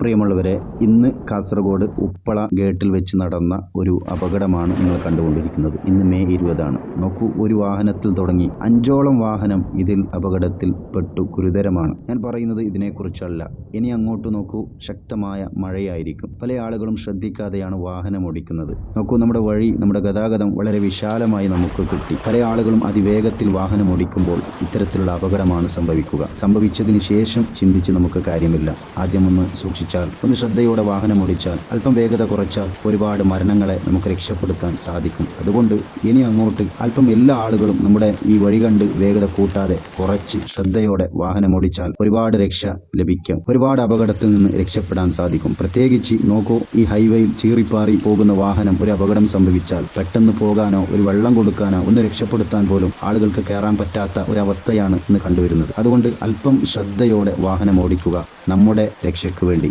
പ്രിയമുള്ളവരെ, ഇന്ന് കാസർഗോഡ് ഉപ്പള ഗേറ്റിൽ വെച്ച് നടന്ന ഒരു അപകടമാണ് നിങ്ങൾ കണ്ടുകൊണ്ടിരിക്കുന്നത്. ഇന്ന് മെയ് 20 നോക്കൂ, ഒരു വാഹനത്തിൽ തുടങ്ങി 5ഓളം വാഹനം ഇതിൽ അപകടത്തിൽ പെട്ടു. ഗുരുതരമാണ്. ഞാൻ പറയുന്നത് ഇതിനെക്കുറിച്ചല്ല. ഇനി അങ്ങോട്ട് നോക്കൂ, ശക്തമായ മഴയായിരിക്കും. പല ആളുകളും ശ്രദ്ധിക്കാതെയാണ് വാഹനം ഓടിക്കുന്നത്. നോക്കൂ, നമ്മുടെ വഴി, നമ്മുടെ ഗതാഗതം വളരെ വിശാലമായി നമുക്ക് കിട്ടി. പല ആളുകളും അതിവേഗത്തിൽ വാഹനം ഓടിക്കുമ്പോൾ ഇത്തരത്തിലുള്ള അപകടമാണ് സംഭവിക്കുക. സംഭവിച്ചതിന് ശേഷം ചിന്തിച്ച് നമുക്ക് കാര്യമില്ല. ആദ്യം ഒന്ന് സൂക്ഷിച്ചാൽ, ഒന്ന് ശ്രദ്ധയോടെ വാഹനം ഓടിച്ചാൽ, അല്പം വേഗത കുറച്ചാൽ ഒരുപാട് മരണങ്ങളെ നമുക്ക് രക്ഷപ്പെടുത്താൻ സാധിക്കും. അതുകൊണ്ട് ഇനി അങ്ങോട്ട് അല്പം എല്ലാ ആളുകളും നമ്മുടെ ഈ വഴി കണ്ട് വേഗത കൂട്ടാതെ കുറച്ച് ശ്രദ്ധയോടെ വാഹനം ഓടിച്ചാൽ ഒരുപാട് രക്ഷ ലഭിക്കും. ഒരുപാട് അപകടത്തിൽ നിന്ന് രക്ഷപ്പെടാൻ സാധിക്കും. പ്രത്യേകിച്ച് നോക്കൂ, ഈ ഹൈവേയിൽ ചീറിപ്പാറി പോകുന്ന വാഹനം ഒരു അപകടം സംഭവിച്ചാൽ പെട്ടെന്ന് പോകാനോ ഒരു വെള്ളം കൊടുക്കാനോ ഒന്ന് രക്ഷപ്പെടുത്താൻ പോലും ആളുകൾക്ക് കയറാൻ പറ്റാത്ത ഒരവസ്ഥയാണ് ഇന്ന് കണ്ടുവരുന്നത്. അതുകൊണ്ട് അല്പം ശ്രദ്ധയോടെ വാഹനം ഓടിക്കുക, നമ്മുടെ രക്ഷയ്ക്ക് വേണ്ടി.